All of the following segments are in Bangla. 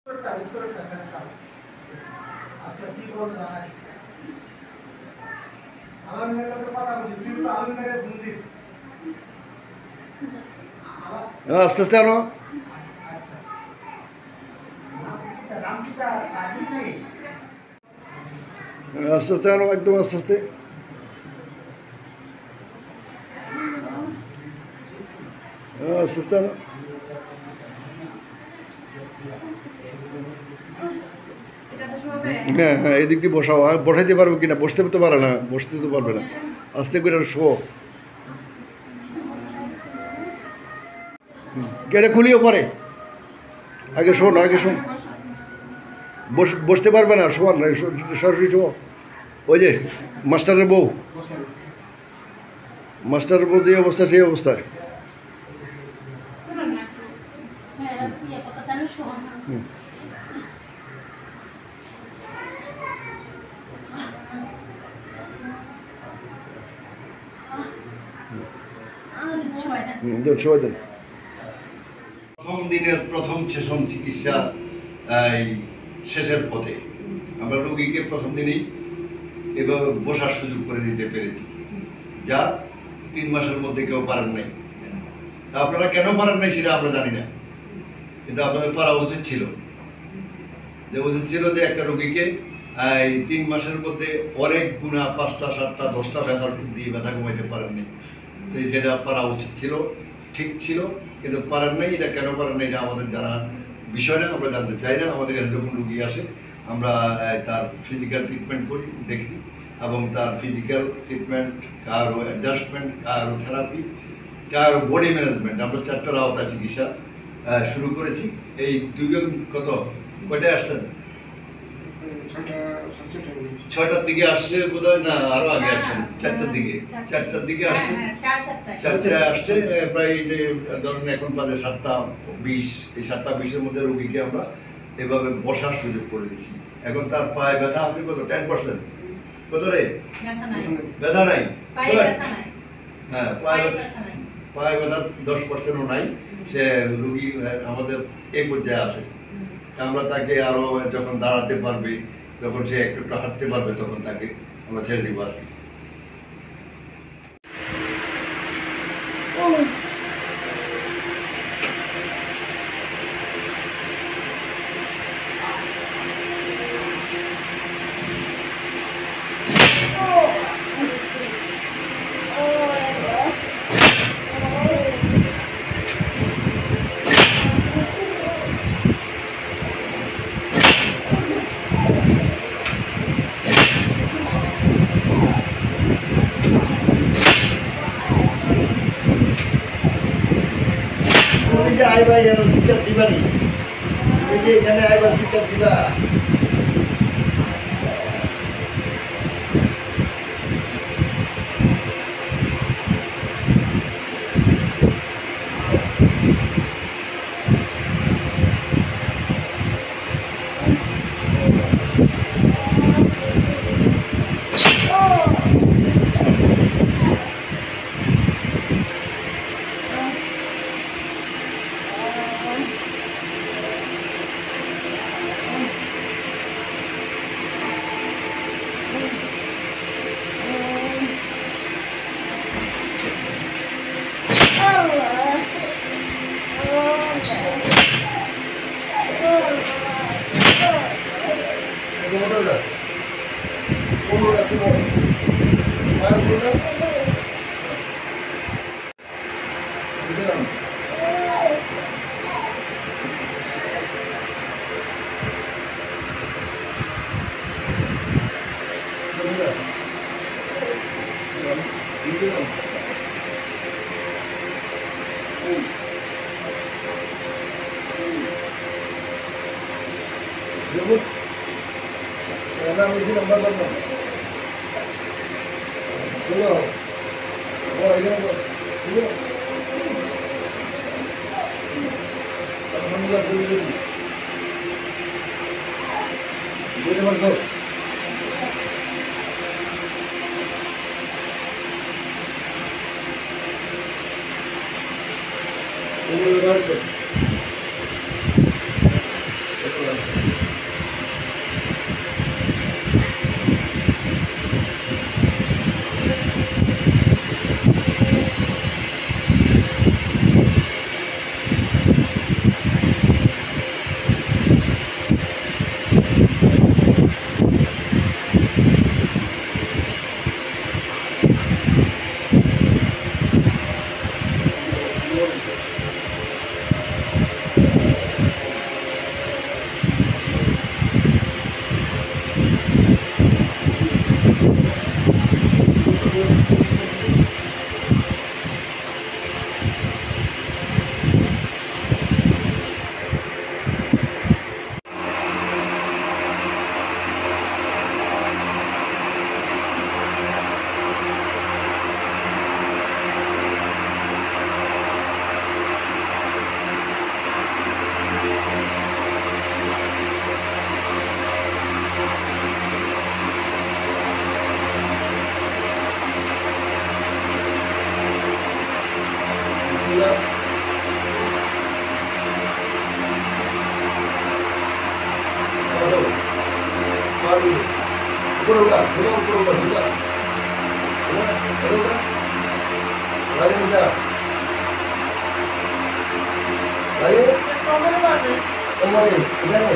আচ্ছা কি বলবো আমার মেয়ের সাথে কথা বলছি তুই তো আমি মেরে ফোন দিস আস্তে আস্তে আনো আস্তে আস্তে আনো একদম আস্তে আস্তে আস্তে আস্তে আনো হ্যাঁ হ্যাঁ এদিক দিয়ে বসাও বসাইতে পারবো কিনা বসতে তো পারে না বসতে তো পারবে না আস্তে করে শো কেটে খুলিও পরে আগে শোন বসতে পারবে না শোয়ার না সরাসরি শো ওই যে মাস্টারের বউ যে অবস্থা সেই অবস্থায় প্রথম দিনের প্রথম সেশন চিকিৎসা শেষের পথে আমরা রোগীকে প্রথম দিনেই এভাবে বসার সুযোগ করে দিতে পেরেছি, যা 3 মাসের মধ্যে কেউ পারেন নাই। তা আপনারা কেন পারেন নাই সেটা আমরা জানি না, কিন্তু আপনাদের পারা উচিত ছিল যে একটা রোগীকে 3 মাসের মধ্যে অনেক গুণা 5টা 7টা 10টা ব্যথা দিয়ে ব্যথা কমাইতে পারেননি। তো সেটা পারা উচিত ছিল, ঠিক ছিল, কিন্তু পারেন নাই। এটা কেন পারেন নাই এটা আমাদের জানা বিষয় না, আমরা জানতে চাই না। আমাদের কাছে যখন রুগী আসে আমরা তার ফিজিক্যাল ট্রিটমেন্ট করি, দেখি, এবং তার ফিজিক্যাল ট্রিটমেন্ট, কারো অ্যাডজাস্টমেন্ট, কারো থেরাপি, কারো বডি ম্যানেজমেন্ট, আমরা 4টার আওতায় চিকিৎসা শুরু করেছি। এই কয়টায় আসছেন? 6টার দিকে আসছে বোধহয়, না আরো আগে আসছেন? 4টার দিকে আসছে, 4টায় আসছে প্রায় ধরেন এখন বাজে 7টা 20। এই 7টা 20-এর মধ্যে রোগীকে আমরা এভাবে বসার সুযোগ করে দিচ্ছি। এখন তার পায়ে ব্যথা আছে কত? 10%। কত রে? ব্যথা নাই। হ্যাঁ, পায়ে ব্যথা 10%ও নাই। সে রোগী আমাদের এই পর্যায়ে আছে। আমরা তাকে আরো যখন দাঁড়াতে পারবে, যখন সে একটু হাঁটতে পারবে, তখন তাকে আমরা ছেড়ে দিব আজকে। আইবা শিক্ষা দিবা নি, এখানে আইবা শিক্ষা দিবা। উপরে উঠা, সোজা উপরে উঠা, সোজা। উপরে উঠা। লাগে উঠা। লাগে? কোমরে, এখানে।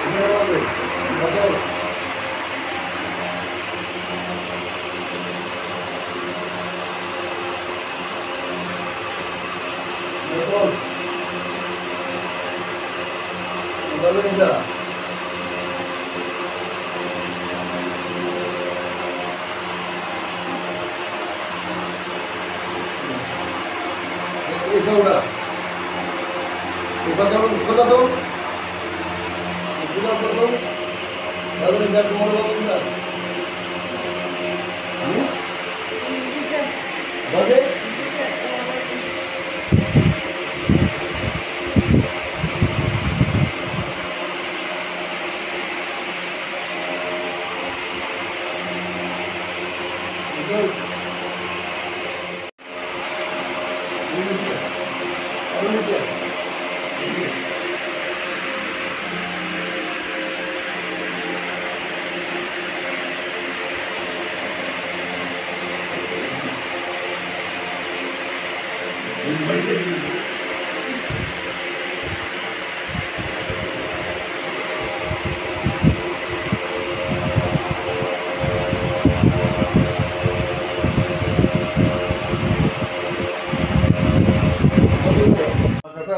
এখানে লাগে। মাথায়। Betul. Kembali enggak? Itu udah. Kita dulu, sudah dulu. Sudah dulu. Lalu enggak kemana enggak? Bagaimana?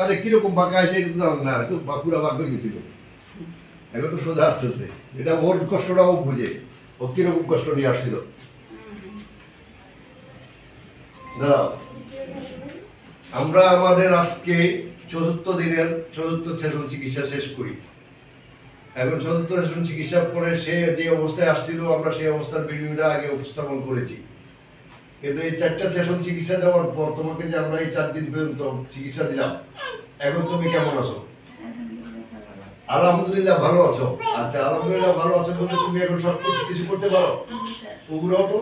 আরে কিরকম বাঁকা আছে এটা তো জানো না, তো পুরা বাঁকা গেছিল, এখন তো সোজা আসতেছে। এটা ওর কষ্টটাও বুঝে, ও কিরকম কষ্ট নিয়ে আসছিল। দাঁড়াও, আমরা আমাদের আজকে ৪৪ দিনের ৪৪ সেশন চিকিৎসা শেষ করি। এখন ৪৪ সেশন চিকিৎসার পরে সে যে অবস্থায় আসছিল আমরা সেই অবস্থার ভিডিওটা আগে উপস্থাপন করেছি। কিন্তু এই ৪টা সেশন চিকিৎসা দেওয়ার পর তোমাকে যে আমরা এই ৪ দিন পর্যন্ত চিকিৎসা দিলাম, এখন তুমি কেমন আছো? আলহামদুলিল্লাহ ভালো আছো। আচ্ছা, আলহামদুলিল্লাহ ভালো আছো বলতে তুমি এখন সব কিছু করতে পারো? উগ্রাও তো,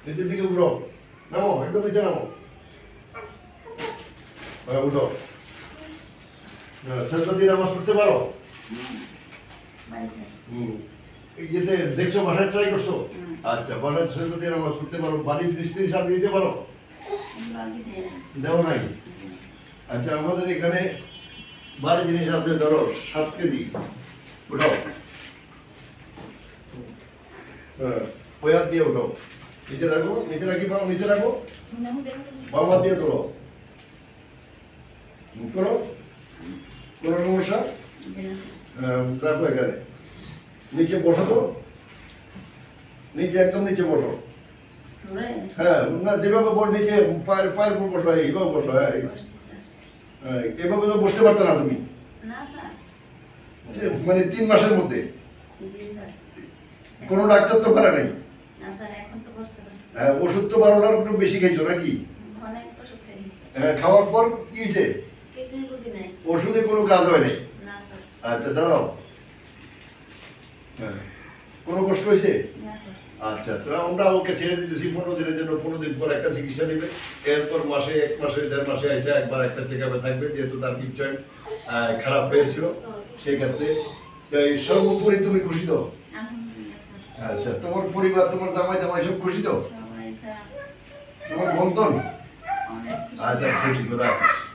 নিচের দিকে উগ্রাও, নামো, একদম নিচে নামো, উঠো। সেজদা দিয়ে নামাজ পড়তে পারো? এই যেতে দেখছো, বাসায় ট্রাই করছো? আচ্ছা, বাসায় সেজদা দিয়ে নামাজ পড়তে পারো? বাড়ির দৃষ্টি সাথে দিতে পারো? দেও নাই? আচ্ছা, আমাদের এখানে বাড়ি জিনিস আছে, ধরো 7 কেজি, উঠাও। হ্যাঁ, ওই হাত দিয়ে উঠাও, নিচে রাখো, নিচে রাখি, পাও নিচে রাখো, বাম হাত দিয়ে তোলো, করো, কোনো সমস্যা? রাখো এখানে, নিচে বসো তো, নিচে একদম নিচে বসো। হ্যাঁ, না যেভাবে বল, নিচে পায়ের উপর বসো, এইভাবে বসো। হ্যাঁ, এভাবে তো বসতে পারতো না তুমি, মানে 3 মাসের মধ্যে কোনো ডাক্তার তো পারে নাই। হ্যাঁ, ওষুধ তো 12টার একটু বেশি খাইছো নাকি? হ্যাঁ, খাওয়ার পর কি হয়েছে? ওষুধে কোনো কাজ হয় নাই? আচ্ছা, দাঁড়াও। হ্যাঁ, কোনো কষ্ট হয়েছে? আচ্ছা, তো আমরা ওকে ছেড়ে দিতেছি 15 দিনের জন্য। 15 দিন পর একটা চিকিৎসা নেবে, এরপর মাসে 1 মাসে 1.5 মাসে এসে একবার একটা চেক আপে থাকবে, যেহেতু তার হিপ জয়েন্ট খারাপ হয়েছিল সেই ক্ষেত্রে। সর্বোপরি তুমি খুশি তো? আচ্ছা, তোমার পরিবার, তোমার জামাই সব খুশি তো? তোমার বন্ধন? আচ্ছা, ঠিক আছে।